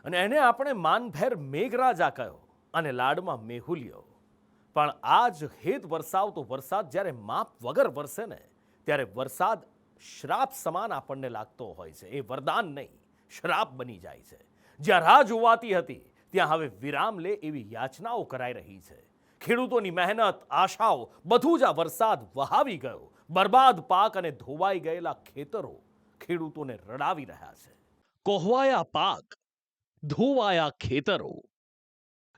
અને એને આપણે માનભેર મેઘરાજા કહ્યો અને લાડમાં મેહુલિયો. પણ આ જ હેત વરસાવતો વરસાદ જ્યારે માપ વગર વરસે ને ત્યારે વરસાદ શ્રાપ સમાન આપણને લાગતો હોય છે. એ વરદાન નહીં, શ્રાપ બની જાય છે. જ્યાં રાહ જોવાતી હતી ત્યાં હવે વિરામ લે એવી યાચનાઓ કરાઈ રહી છે. ખેડૂતોની મહેનત, આશાઓ બધું જ આ વરસાદ વહાવી ગયો. બરબાદ પાક અને ધોવાઈ ગયેલા ખેતરો ખેડૂતોને રડાવી રહ્યા છે. કોહવાયા પાક, ધોવાયા ખેતરો,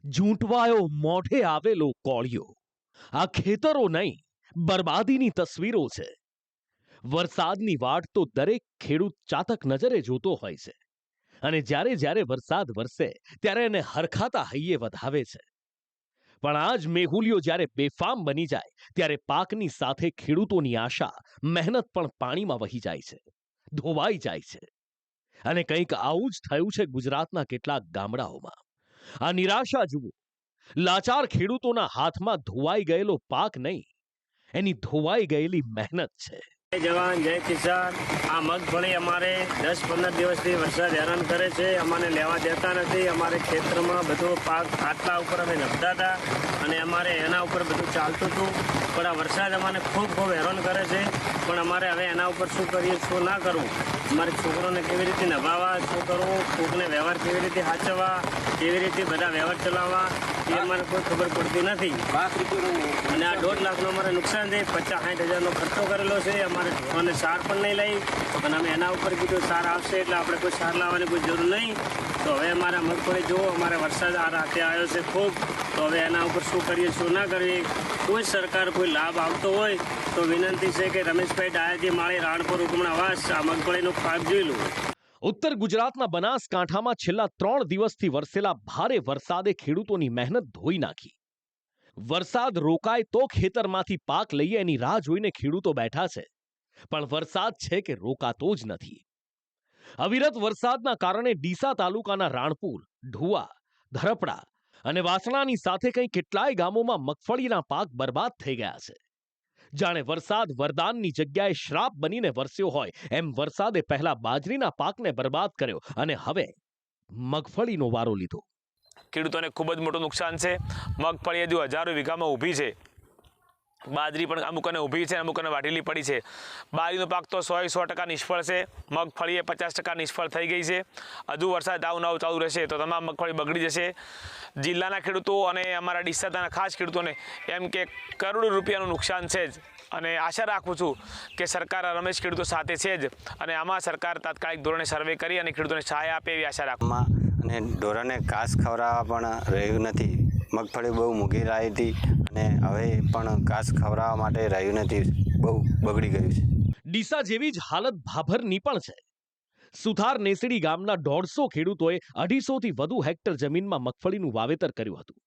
ઝૂંટવાયો મોઢે આવેલો કોળિયો. આ ખેતરો નહીં, બરબાદીની તસવીરો છે. વરસાદની વાટ તો દરેક ખેડૂત ચાતક નજરે જોતો હોય છે અને જ્યારે જ્યારે વરસાદ વરસે ત્યારે એને હરખાતા હૈયે વધાવે છે. પણ આજ મેહુલિયો જ્યારે બેફામ બની જાય ત્યારે પાકની સાથે ખેડૂતોની આશા, મહેનત પણ પાણીમાં વહી જાય છે, ધોવાઈ જાય છે. અને કંઈક આવું જ થયું છે ગુજરાતના કેટલાક ગામડાઓમાં. આ નિરાશા જુઓ, લાચાર ખેડૂતોના હાથમાં ધોવાઈ ગયેલો પાક નહીં, એની ધોવાઈ ગયેલી મહેનત છે. જય જવાન જય કિસાન. આ મગફળી અમારે 10-15 દિવસથી વરસાદ હેરાન કરે છે. અમને લેવા દેતા નથી. અમારે ખેતરમાં બધો પાક ખાટલા ઉપર અમે નભતા હતા અને અમારે એના ઉપર બધું ચાલતું હતું. પણ આ વરસાદ અમને ખૂબ હેરાન કરે છે. પણ અમારે હવે એના ઉપર શું કરીએ, શું ના કરવું, અમારે છોકરોને કેવી રીતે નભાવવા, શું કરવું, કોકને વ્યવહાર કેવી રીતે સાચવવા, કેવી રીતે બધા વ્યવહાર ચલાવવા, એ અમારે કોઈ ખબર પડતી નથી. અને આ 1.5 લાખનું અમારે નુકસાન છે. 50-60 હજારનો ખર્ચો કરેલો છે. અમારે ઢોરને સાર પણ નહીં લઈ અને અમે એના ઉપર કીધું સાર આવશે એટલે આપણે કોઈ સાર લાવવાની કોઈ જરૂર નહીં. તો હવે અમારા મગફળી જુઓ, અમારે વરસાદ આ રાતે આવ્યો છે ખૂબ. તો હવે એના ઉપર શું કરીએ, શું ના કરીએ. કોઈ સરકાર કોઈ લાભ આવતો હોય તો વિનંતી છે કે રમેશભાઈ ડાયાજી માળી રાણપુર ઉકમણાવાસ આ મગફળીનું પાક જોઈ લો. ઉત્તર ગુજરાતના બનાસકાંઠામાં છેલ્લા 3 દિવસથી વરસેલા ભારે વરસાદે ખેડૂતોની મહેનત ધોઈ નાખી. વરસાદ રોકાય તો ખેતરમાંથી પાક લઈએ એની રાહ જોઈને ખેડૂતો બેઠા છે. પણ વરસાદ છે કે રોકાતો જ નથી. અવિરત વરસાદના કારણે ડીસા તાલુકાના રાણપુર, ઢુવા, ધરપડા અને વાસણાની સાથે કંઈ કેટલાય ગામોમાં મગફળીના પાક બરબાદ થઈ ગયા છે. જાણે વરસાદ વરદાનની જગ્યાએ શ્રાપ બનીને વરસ્યો હોય એમ વરસાદે પહેલા બાજરીના પાકને બરબાદ કર્યો અને હવે મગફળીનો વારો લીધો. ખેડૂતોને ખૂબ જ મોટું નુકસાન છે. મગફળી હજુ હજારો વીઘામાં ઊભી છે. બાજરી પણ અમુકને ઊભી છે, અમુકને વાઢેલી પડી છે. બાજરીનો પાક તો 100% નિષ્ફળ છે. મગફળી એ 50% નિષ્ફળ થઈ ગઈ છે. હજુ વરસાદ આવું ચાલુ રહેશે તો તમામ મગફળી બગડી જશે. જિલ્લાના ખેડૂતો અને અમારા ડીસાના ખાસ ખેડૂતોને એમ કે કરોડો રૂપિયાનું નુકસાન છે જ. અને આશા રાખું છું કે સરકાર રમેશ ખેડૂતો સાથે છે જ અને આમાં સરકાર તાત્કાલિક ધોરણે સર્વે કરી અને ખેડૂતોને સહાય આપે એવી આશા રાખું. અને ઢોરોને ઘાસ ખવડાવવા પણ રહ્યું નથી. મગફળી બહુ મૂંઘી લાવી હતી અને હવે પણ ઘાસ ખવડાવવા માટે રહ્યું નથી. બહુ બગડી ગયું છે. ડીસા જેવી જ હાલત ભાભરની પણ છે. સુથાર નેસડી ગામના 150 ખેડૂતોએ 250થી વધુ હેક્ટર જમીનમાં મગફળીનું વાવેતર કર્યું હતું.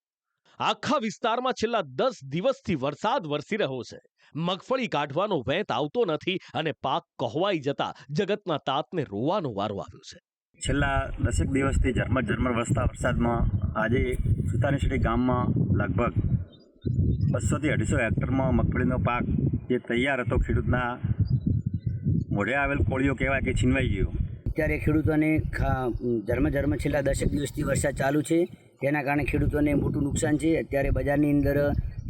આખા વિસ્તારમાં છેલ્લા 10 દિવસથી વરસાદ વરસી રહ્યો છે. મગફળી કાઢવાનો વેત આવતો નથી અને પાક કહોવાઈ જતા જગતના તાતને રોવાનો વારો આવ્યો છે. છેલ્લા 10 દિવસથી ઝરમર વરસતા વરસાદમાં આજે સુતાનેસડી ગામમાં લગભગ 200થી 250 હેક્ટરમાં મગફળીનો પાક જે તૈયાર હતો ખેડૂતના મોઢે આવેલ કોળિયો કહેવાય કે છીનવાઈ ગયો. અત્યારે ખેડૂતોને ઝરમર છેલ્લા 10 દિવસથી વરસાદ ચાલુ છે. તેના કારણે ખેડૂતોને મોટું નુકસાન છે. અત્યારે બજારની અંદર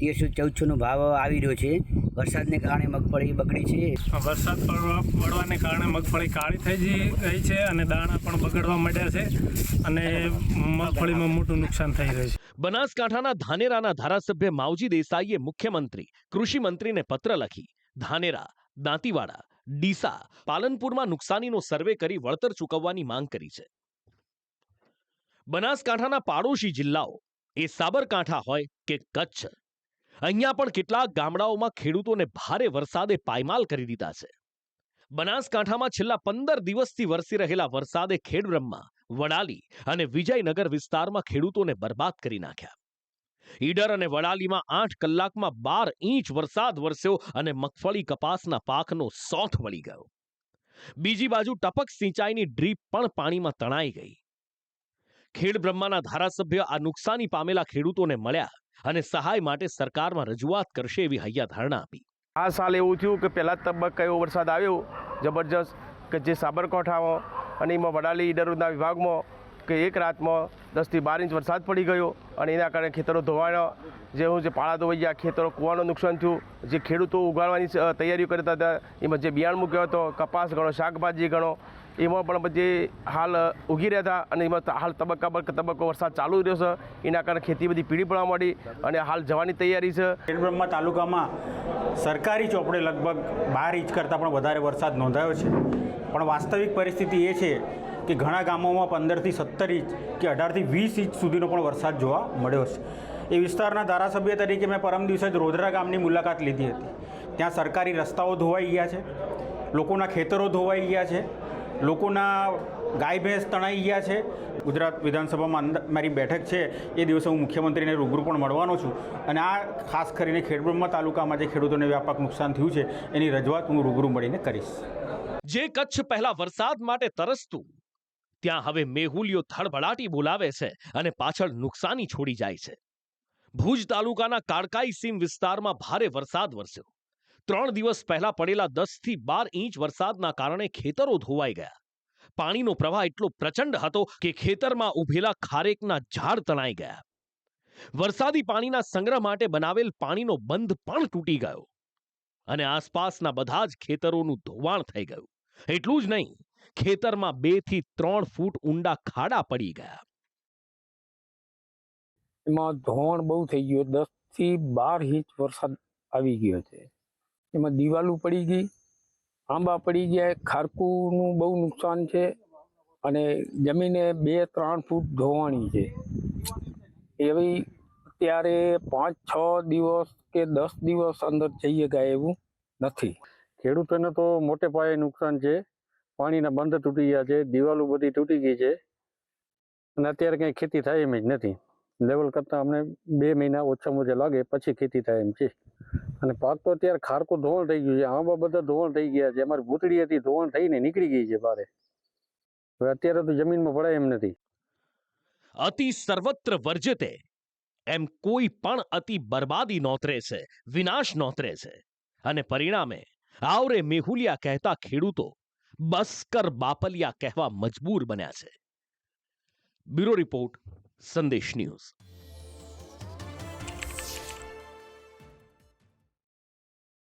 1300-1400નો ભાવ આવી રહ્યો છે. વરસાદને કારણે મગફળી બગડી છે. વરસાદ પડવાને કારણે મગફળી કાળી થઈ ગઈ છે અને દાણા પણ બગડવા માંડ્યા છે અને મગફળીમાં મોટું નુકસાન થઈ રહ્યું છે. બનાસકાંઠાના ધાનેરાના ધારાસભ્ય માવજી દેસાઈએ મુખ્યમંત્રી, કૃષિ મંત્રીને પત્ર લખી ધાનેરા, દાંતીવાડા, ડીસા, પાલનપુરમાં નુકસાનીનો સર્વે કરી વળતર ચૂકવવાની માંગ કરી છે. બનાસકાંઠાના પાડોશી જિલ્લાઓ એ સાબરકાંઠા હોય કે કચ્છ, અહીંયા પણ કેટલાક ગામડાઓમાં ખેડૂતોને ભારે વરસાદે પાયમાલ કરી દીધા છે. બનાસકાંઠામાં છેલ્લા 15 દિવસથી વરસી રહેલા વરસાદે ખેડબ્રહ્મા, વડાલી અને વિજયનગર વિસ્તારમાં ખેડૂતોને બરબાદ કરી નાખ્યા. ઈડર અને વડાલીમાં 8 કલાકમાં 12 ઇંચ વરસાદ વરસ્યો અને મગફળી કપાસના પાકનો સોથ વળી ગયો. બીજી બાજુ ટપક સિંચાઈની ડ્રીપ પણ પાણીમાં તણાઈ ગઈ. ખેડબ્રહ્માના ધારાસભ્ય આ નુકસાની પામેલા ખેડૂતોને મળ્યા અને સહાય માટે સરકારમાં રજૂઆત કરશે એવી હૈયાધારણા આપી. આ સાલ એવું થયું કે પહેલા તબક્કે એવો વરસાદ આવ્યો જબરજસ્ત કે જે સાબરકાંઠામાં અને એમાં વડાલી ઈડરના વિભાગમાં કે એક રાતમાં 10 થી 12 ઇંચ વરસાદ પડી ગયો અને એના કારણે ખેતરો ધોવાના જે પાળા ધોવાઈ ગયા, ખેતરો કૂવાનું નુકસાન થયું. જે ખેડૂતો ઉગાડવાની તૈયારીઓ કરતા હતા એમાં જે બિયારણ મૂક્યો હતો, કપાસ ગણો, શાકભાજી ગણો, એમાં પણ બધી હાલ ઉગી રહ્યા હતા અને એમાં હાલ તબક્કો વરસાદ ચાલુ રહ્યો છે. એના કારણે ખેતી બધી પીળી પડવા માંડી અને હાલ જવાની તૈયારી છે. ખેડબ્રહ્મા તાલુકામાં સરકારી ચોપડે લગભગ 12 ઇંચ કરતાં પણ વધારે વરસાદ નોંધાયો છે, પણ વાસ્તવિક પરિસ્થિતિ એ છે કે ઘણા ગામોમાં 15 થી 17 ઇંચ કે 18 થી 20 ઇંચ સુધીનો પણ વરસાદ જોવા મળ્યો છે. એ વિસ્તારના ધારાસભ્ય તરીકે મેં પરમ દિવસે જ રોધરા ગામની મુલાકાત લીધી હતી. ત્યાં સરકારી રસ્તાઓ ધોવાઈ ગયા છે, લોકોના ખેતરો ધોવાઈ ગયા છે, લોકોના ગાય ભેંસ તણાઈ ગયા છે. ગુજરાત વિધાનસભામાં મારી બેઠક છે એ દિવસે હું મુખ્યમંત્રીને રૂબરૂ પણ મળવાનો છું અને આ ખાસ કરીને ખેડબ્રહ્મા તાલુકામાં જે ખેડૂતોને વ્યાપક નુકસાન થયું છે એની રજૂઆત હું રૂબરૂ મળીને કરીશ. જે કચ્છ પહેલા વરસાદ માટે તરસતું, ત્યાં હવે મેહુલિયો ધડબડાટી બોલાવે છે અને પાછળ નુકસાની છોડી જાય છે. ભુજ તાલુકાના કાળકાઈ સીમ વિસ્તારમાં ભારે વરસાદ વરસ્યો. 3 દિવસ પહેલા પડેલા 10 થી 12 ઇંચ વરસાદના કારણે ખેતરો ધોવાઈ ગયા. પાણીનો પ્રવાહ એટલો પ્રચંડ હતો કે ખેતરમાં ઉભેલા ખારેકના ઝાડ તણાઈ ગયા. વરસાદી પાણીના સંગ્રહ માટે બનાવેલ પાણીનો બંધ પણ તૂટી ગયો અને આસપાસના બધા જ ખેતરોનું ધોવાણ થઈ ગયું. એટલું જ નહીં, ખેતરમાં 2 થી 3 ફૂટ ઊંડા ખાડા પડી ગયા. એમાં ધોવાણ બહુ થઈ ગયું. 10 થી 12 ઇંચ વરસાદ આવી ગયો છે. એમાં દિવાલો પડી ગઈ, આંબા પડી ગયા, ખારકુનું બહુ નુકસાન છે અને જમીને 2-3 ફૂટ ધોવાણી છે. એવી અત્યારે 5-6 દિવસ કે 10 દિવસ અંદર જઈએ ગયા એવું નથી. ખેડૂતોને તો મોટે પાયે નુકસાન છે. પાણીના બંધ તૂટી ગયા છે, દિવાલો બધી તૂટી ગઈ છે અને અત્યારે કંઈ ખેતી થાય એમ જ નથી. લેવલ કરતાં અમને 2 મહિના ઓછામાં ઓછા લાગે પછી ખેતી થાય એમ છે. અને પાક તો અત્યારે ખારકું ધોવાણ થઈ ગયું છે, આંબા બધા ધોવાણ થઈ ગયા છે. અમારી ભૂતળી હતી ધોવાણ થઈને નીકળી ગઈ છે બારે. હવે અત્યારે તો જમીનમાં પડાય એમ નથી. અતિ સર્વત્ર વર્જ્યતે એમ કોઈ પણ અતિ બરબાદી નોતરે છે, વિનાશ નોતરે છે અને પરિણામે આવરે મેહુલિયા કહેતા ખેડૂતો બસકર બાપલિયા કહેવા મજબૂર બન્યા છે. બ્યુરો રિપોર્ટ, સંદેશ ન્યૂઝ.